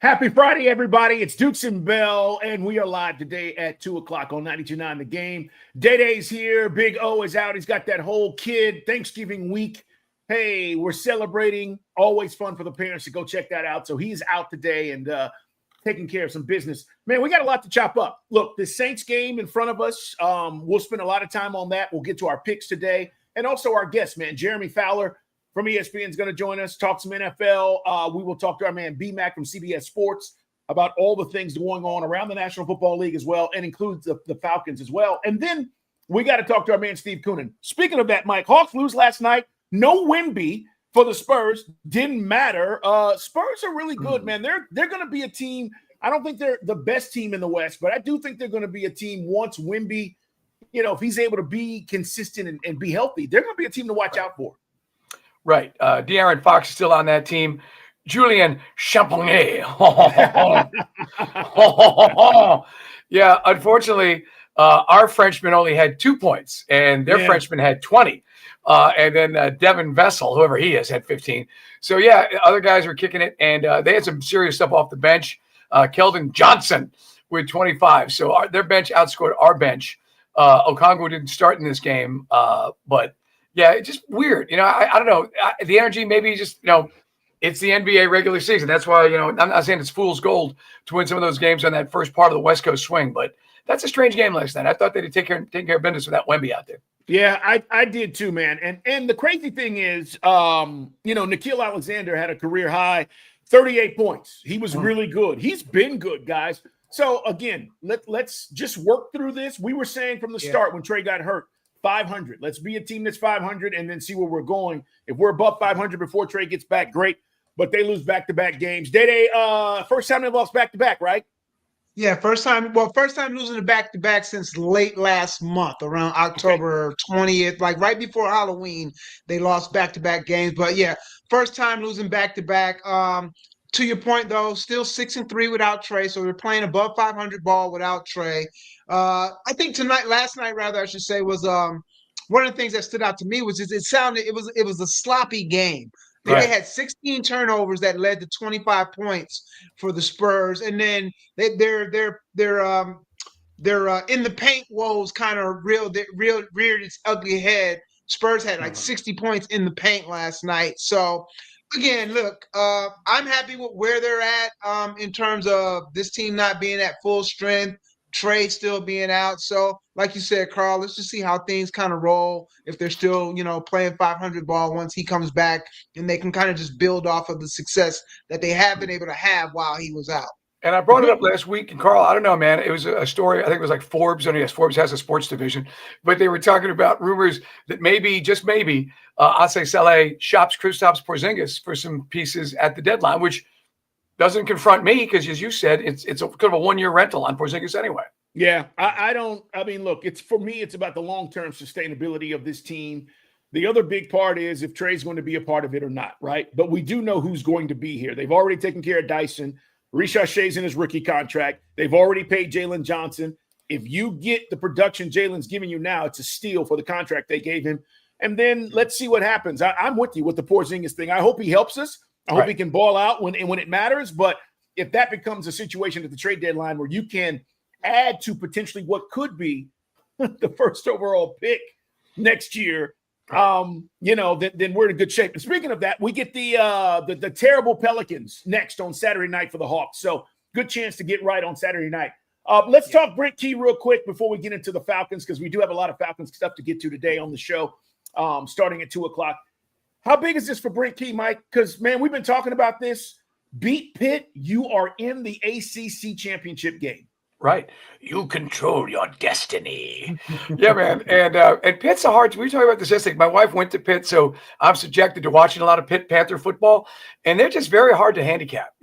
Happy Friday, everybody. It's Dukes and Bell, and we are live today at 2 o'clock on 92.9 The Game. Day-Day's here. Big O is out. He's got that whole kid Thanksgiving week. Hey, we're celebrating. Always fun for the parents to go check that out. So he's out today and taking care of some business. Man, we got a lot to chop up. Look, the Saints game in front of us. We'll spend a lot of time on that. We'll get to our picks today. And also our guest, man, Jeremy Fowler from ESPN is going to join us, talk some NFL. We will talk to our man B-Mac from CBS Sports about all the things going on around the National Football League as well, and includes the Falcons as well. And then we got to talk to our man Steve Koonin. Speaking of that, Mike, Hawks lose last night. No Wemby for the Spurs. Didn't matter. Spurs are really good, man. They're going to be a team. I don't think they're the best team in the West, but I do think they're going to be a team once Wemby, if he's able to be consistent and be healthy, they're going to be a team to watch out for. Right. De'Aaron Fox is still on that team. Julian Champagné. Yeah, unfortunately, our Frenchman only had 2 points, and their Frenchman had 20. And then Devin Vessel, whoever he is, had 15. So, yeah, other guys were kicking it, and they had some serious stuff off the bench. Keldon Johnson with 25. So their bench outscored our bench. Okongwu didn't start in this game, but yeah, it's just weird. I don't know. The energy maybe just, it's the NBA regular season. That's why, I'm not saying it's fool's gold to win some of those games on that first part of the West Coast swing, but that's a strange game last night. I thought they'd take care of business without Wemby out there. Yeah, I did too, man. And the crazy thing is, Nickeil Alexander had a career high 38 points. He was really good. He's been good, guys. So again, let's just work through this. We were saying from the start when Trey got hurt, 500. Let's be a team that's 500 and then see where we're going. If we're above 500 before Trey gets back, great. But they lose back-to-back games. Day-Day, first time they lost back-to-back, right? Yeah, first time losing the back-to-back since late last month, around October 20th, like right before Halloween, they lost back-to-back games. But yeah, first time losing back-to-back. To your point, though, still 6-3 without Trey, so we're playing above 500 ball without Trey. I think last night, I should say, was one of the things that stood out to me was it was a sloppy game. They had 16 turnovers that led to 25 points for the Spurs, and then their in the paint woes kind of reared its ugly head. Spurs had like 60 points in the paint last night, so. Again, look, I'm happy with where they're at in terms of this team not being at full strength, Trey still being out. So, like you said, Carl, let's just see how things kind of roll if they're still, playing 500 ball once he comes back, and they can kind of just build off of the success that they have been able to have while he was out. And I brought it up last week, and Carl, I don't know, man. It was a story. I think it was like Forbes. And yes, Forbes has a sports division, but they were talking about rumors that maybe, just maybe, Ase Saleh shops Kristaps Porzingis for some pieces at the deadline, which doesn't confront me because, as you said, it's kind of a 1-year rental on Porzingis anyway. Yeah, look, for me, it's about the long-term sustainability of this team. The other big part is if Trey's going to be a part of it or not, right? But we do know who's going to be here. They've already taken care of Dyson. Rishad Shay's in his rookie contract. They've already paid Jalen Johnson. If you get the production Jalen's giving you now, it's a steal for the contract they gave him. And then let's see what happens. I'm with you with the Porzingis thing. I hope he helps us. I hope he can ball out when it matters. But if that becomes a situation at the trade deadline where you can add to potentially what could be the first overall pick next year, then we're in good shape. And speaking of that, we get the terrible Pelicans next on Saturday night for the Hawks. So good chance to get right on Saturday night. Let's talk Brent Key real quick before we get into the Falcons, because we do have a lot of Falcons stuff to get to today on the show, starting at 2 o'clock. How big is this for Brent Key, Mike? Because, man, we've been talking about this. Beat Pitt, you are in the ACC championship game. Right. You control your destiny. Yeah, man. And Pitt's a hard – we were talking about this yesterday. My wife went to Pitt, so I'm subjected to watching a lot of Pitt Panther football, and they're just very hard to handicap.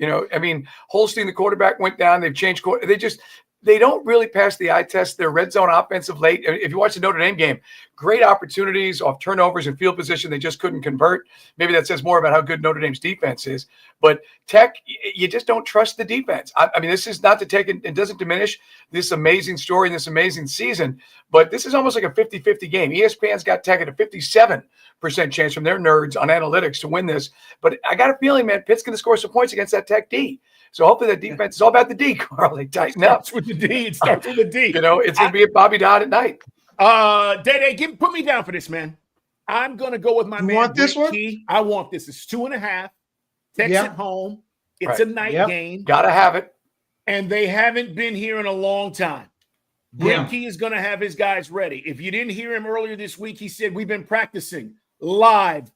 Holstein, the quarterback, went down. They've changed – they don't really pass the eye test. Their red zone offensive late. If you watch the Notre Dame game, great opportunities off turnovers and field position. They just couldn't convert. Maybe that says more about how good Notre Dame's defense is. But Tech, you just don't trust the defense. I mean, this is not to take it. It doesn't diminish this amazing story and this amazing season. But this is almost like a 50-50 game. ESPN's got Tech at a 57% chance from their nerds on analytics to win this. But I got a feeling, man, Pitt's going to score some points against that Tech D. So hopefully that defense is all about the D, Carl. They tighten up. Starts with the D. It starts with the D. You know, it's going to be a Bobby Dodd at night. Day, put me down for this, man. I'm going to go with my man. Want this one? Key. I want this. It's 2.5. Tech's at home. It's Right. a night game. Got to have it. And they haven't been here in a long time. Brent Key is going to have his guys ready. If you didn't hear him earlier this week, he said, we've been practicing live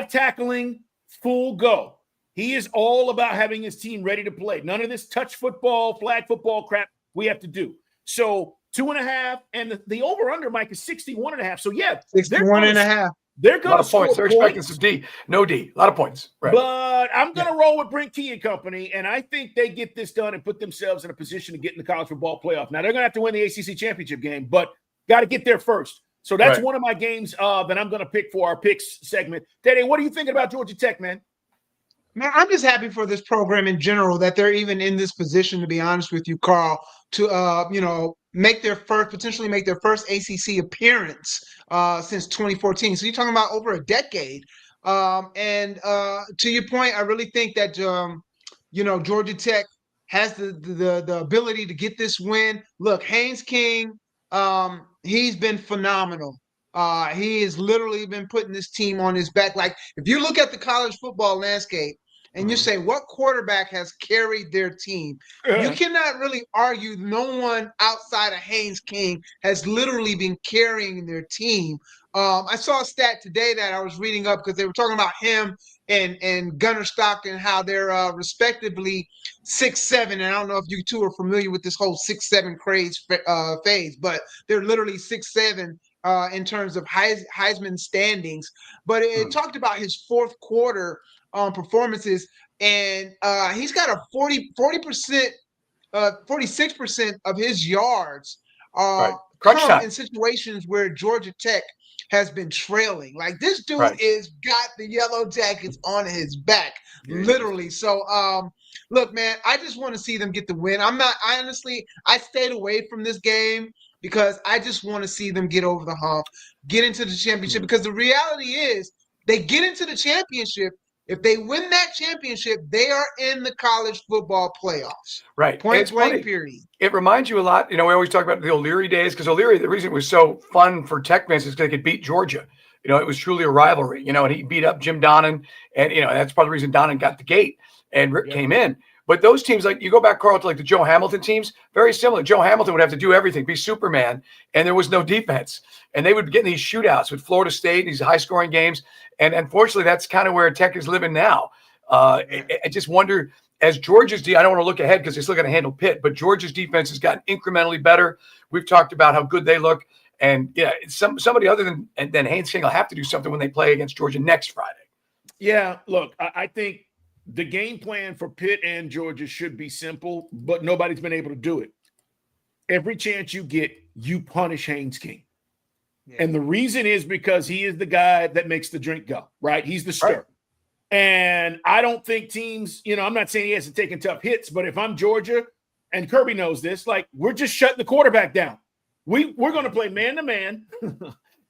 tackling, full go. He is all about having his team ready to play. None of this touch football, flag football crap we have to do. So 2.5, and the over-under, Mike, is 61.5. So, yeah. 61.5. They're going to score points. They're expecting some D. No D. A lot of points. Right. But I'm going to roll with Brent Key and company, and I think they get this done and put themselves in a position to get in the college football playoff. Now, they're going to have to win the ACC championship game, but got to get there first. So that's one of my games that I'm going to pick for our picks segment. Dede, what are you thinking about Georgia Tech, man? Man, I'm just happy for this program in general that they're even in this position, to be honest with you, Carl, to potentially make their first ACC appearance since 2014. So you're talking about over a decade. And to your point, I really think that Georgia Tech has the ability to get this win. Look, Haynes King, he's been phenomenal. He has literally been putting this team on his back. Like, if you look at the college football landscape and you say what quarterback has carried their team, you cannot really argue no one outside of Haynes King has literally been carrying their team. I saw a stat today that I was reading up because they were talking about him and Gunnar Stockton, how they're respectively 6'7", and I don't know if you two are familiar with this whole 6'7" craze phase, but they're literally 6'7" in terms of Heisman standings. But it talked about his fourth quarter performances, and he's got a 46% of his yards come in situations where Georgia Tech has been trailing. Like, this dude is got the yellow jackets on his back, literally. So, look, man, I just want to see them get the win. I stayed away from this game because I just want to see them get over the hump, get into the championship, because the reality is they get into the championship. If they win that championship, they are in the college football playoffs. Right. Point blank, period. It reminds you a lot. We always talk about the O'Leary days, because O'Leary, the reason it was so fun for Tech fans is because they could beat Georgia. It was truly a rivalry, and he beat up Jim Donnan, and, that's part of the reason Donnan got the gate and Rick came in. But those teams, like, you go back, Carl, to like the Joe Hamilton teams, very similar. Joe Hamilton would have to do everything, be Superman, and there was no defense. And they would get in these shootouts with Florida State, these high-scoring games. And unfortunately, that's kind of where Tech is living now. I just wonder, as Georgia's I don't want to look ahead because they're still going to handle Pitt, but Georgia's defense has gotten incrementally better. We've talked about how good they look. And, somebody other than Haynes King will have to do something when they play against Georgia next Friday. Yeah, look, I think the game plan for Pitt and Georgia should be simple, but nobody's been able to do it. Every chance you get, you punish Haynes King. Yeah. And the reason is because he is the guy that makes the drink go, right? He's the stir. Right. And I don't think teams, I'm not saying he hasn't taken tough hits, but if I'm Georgia, and Kirby knows this, like, we're just shutting the quarterback down. We're going to play man-to-man,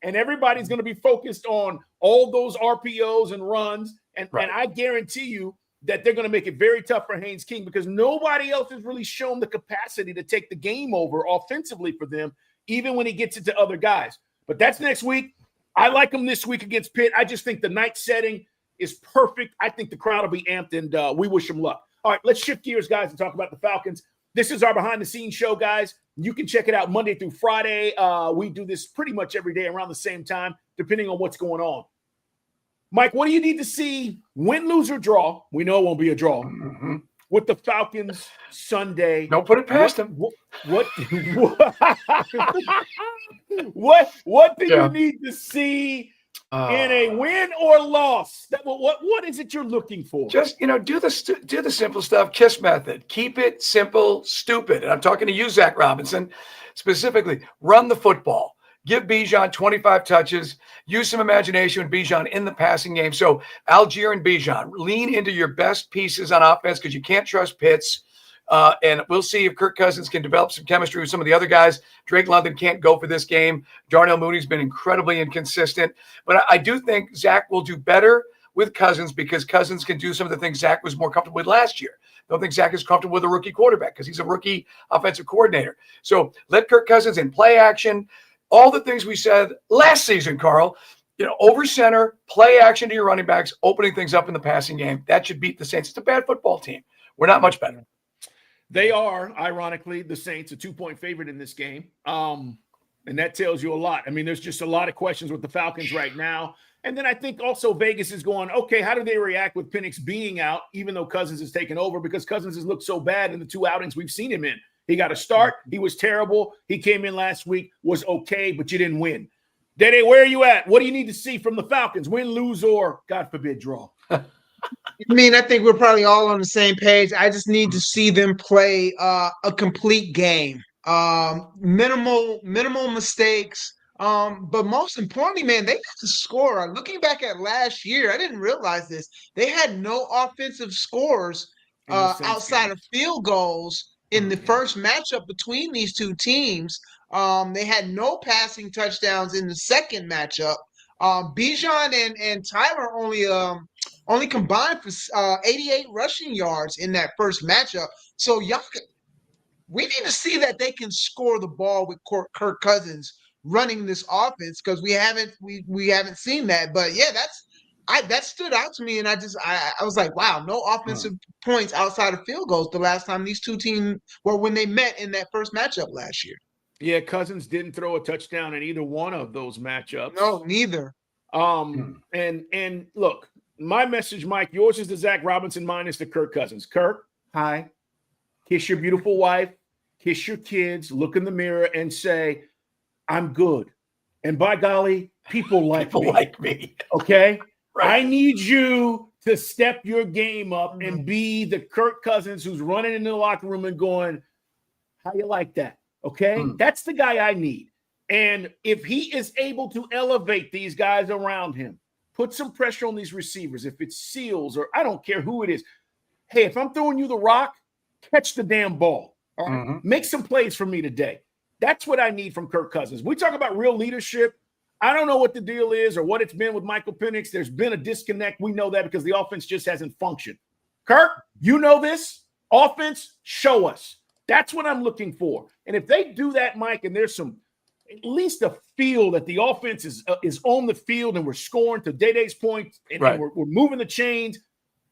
and everybody's going to be focused on all those RPOs and runs. And I guarantee you that they're going to make it very tough for Haynes King, because nobody else has really shown the capacity to take the game over offensively for them, even when he gets it to other guys. But that's next week. I like them this week against Pitt. I just think the night setting is perfect. I think the crowd will be amped, and we wish them luck. All right, let's shift gears, guys, and talk about the Falcons. This is our behind-the-scenes show, guys. You can check it out Monday through Friday. We do this pretty much every day around the same time, depending on what's going on. Mike, what do you need to see, win, lose, or draw? We know it won't be a draw. Mm-hmm. With the Falcons Sunday. Don't put it past them. What do you need to see in a win or loss? What is it you're looking for? Just, do the simple stuff. KISS method. Keep it simple, stupid. And I'm talking to you, Zach Robinson, specifically. Run the football. Give Bijan 25 touches. Use some imagination with Bijan in the passing game. So Algier and Bijan, lean into your best pieces on offense because you can't trust Pitts. And we'll see if Kirk Cousins can develop some chemistry with some of the other guys. Drake London can't go for this game. Darnell Mooney's been incredibly inconsistent. But I do think Zach will do better with Cousins because Cousins can do some of the things Zach was more comfortable with last year. I don't think Zach is comfortable with a rookie quarterback because he's a rookie offensive coordinator. So let Kirk Cousins in play action. All the things we said last season, Carl, over center, play action to your running backs, opening things up in the passing game. That should beat the Saints. It's a bad football team. We're not much better. They are, ironically, the Saints, a 2-point favorite in this game. And that tells you a lot. I mean, there's just a lot of questions with the Falcons right now. And then I think also Vegas is going, okay, how do they react with Penix being out, even though Cousins has taken over? Because Cousins has looked so bad in the 2 outings we've seen him in. He got a start. He was terrible. He came in last week, was okay, but you didn't win. Dede, where are you at? What do you need to see from the Falcons? Win, lose, or, God forbid, draw? I think we're probably all on the same page. I just need to see them play a complete game. Minimal mistakes. But most importantly, man, they got to score. Looking back at last year, I didn't realize this. They had no offensive scores outside of field goals in the first matchup between these two teams. They had no passing touchdowns in the second matchup. Bijan and Tyler only combined for 88 rushing yards in that first matchup. So we need to see that they can score the ball with Kirk Cousins running this offense because we haven't seen that. But yeah, that stood out to me, and I was like, wow, no offensive points outside of field goals the last time these two teams when they met in that first matchup last year. Yeah, Cousins didn't throw a touchdown in either one of those matchups. No, neither. And look, my message, Mike, yours is to Zach Robinson, mine is to Kirk Cousins. Kirk, hi, kiss your beautiful wife, kiss your kids, look in the mirror and say, I'm good. And by golly, people like me. Okay? Right. I need you to step your game up and be the Kirk Cousins who's running into the locker room and going, how you like that? Okay? That's the guy I need. And if he is able to elevate these guys around him, put some pressure on these receivers, if it's Seals or I don't care who it is. Hey, if I'm throwing you the rock, catch the damn ball. All right? Make some plays for me today. That's what I need from Kirk Cousins. We talk about real leadership. I don't know what the deal is or what it's been with Michael Penix. There's been a disconnect. We know that because the offense just hasn't functioned. Kirk, you know this. Offense, show us. That's what I'm looking for. And if they do that, Mike, and there's at least a feel that the offense is on the field and we're scoring to Dede's point and we're moving the chains,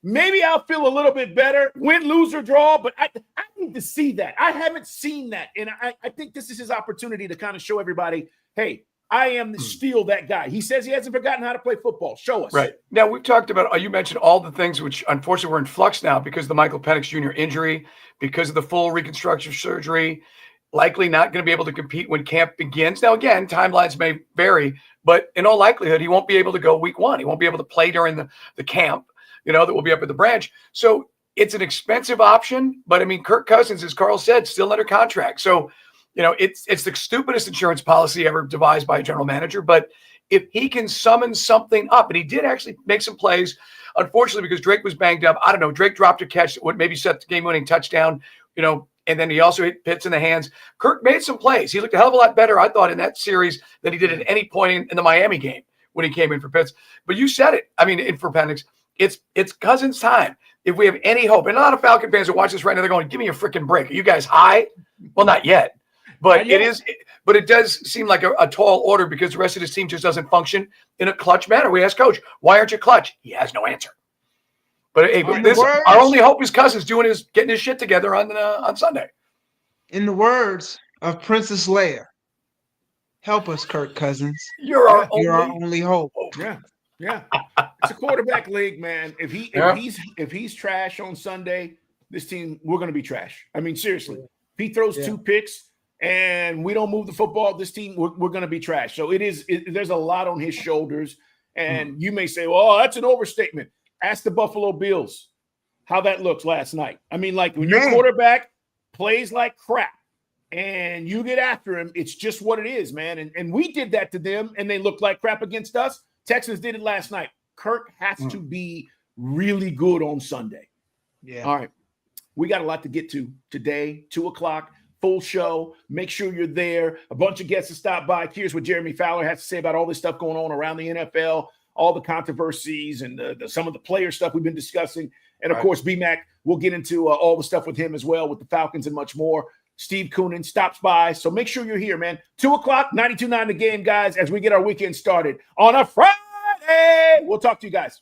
maybe I'll feel a little bit better. Win, lose, or draw, but I need to see that. I haven't seen that. And I think this is his opportunity to kind of show everybody, hey, I am still that guy. He says he hasn't forgotten how to play football. Show us. Right. Now, we've talked about, you mentioned all the things which unfortunately were in flux now because of the Michael Penix Jr. injury, because of the full reconstructive surgery, likely not going to be able to compete when camp begins. Now, again, timelines may vary, but in all likelihood, he won't be able to go week 1. He won't be able to play during the camp, that will be up at the branch. So it's an expensive option, but I mean, Kirk Cousins, as Carl said, still under contract. So, it's the stupidest insurance policy ever devised by a general manager. But if he can summon something up, and he did actually make some plays, unfortunately, because Drake was banged up. I don't know. Drake dropped a catch that would maybe set the game-winning touchdown, and then he also hit Pitts in the hands. Kirk made some plays. He looked a hell of a lot better, I thought, in that series than he did at any point in the Miami game when he came in for Pitts. But you said it. I mean, for Penix, it's Cousins' time. If we have any hope, and a lot of Falcon fans are watching this right now, they're going, give me a freaking break. Are you guys high? Well, not yet. But it does seem like a tall order because the rest of this team just doesn't function in a clutch manner. We asked Coach, why aren't you clutch? He has no answer. But hey, our only hope is Cousins getting his shit together on Sunday. In the words of Princess Leia, help us, Kirk Cousins. You're our only hope. Yeah. It's a quarterback league, man. If he's trash on Sunday, this team, we're going to be trash. I mean, seriously. If he throws 2 picks and we don't move the football, this team, we're going to be trash. So there's a lot on his shoulders. And you may say, well, that's an overstatement. Ask the Buffalo Bills how that looks last night. I mean, like when your quarterback plays like crap and you get after him, it's just what it is, man. And we did that to them, and they looked like crap against us. Texans did it last night. Kirk has to be really good on Sunday. Yeah. All right. We got a lot to get to today, 2:00, full show. Make sure you're there. A bunch of guests to stop by. Here's what Jeremy Fowler has to say about all this stuff going on around the NFL, all the controversies and some of the player stuff we've been discussing. And, of course, B-Mac, we'll get into all the stuff with him as well with the Falcons and much more. Steve Koonin stops by. So make sure you're here, man. 2:00, 92.9 The Game, guys, as we get our weekend started on a Friday. We'll talk to you guys.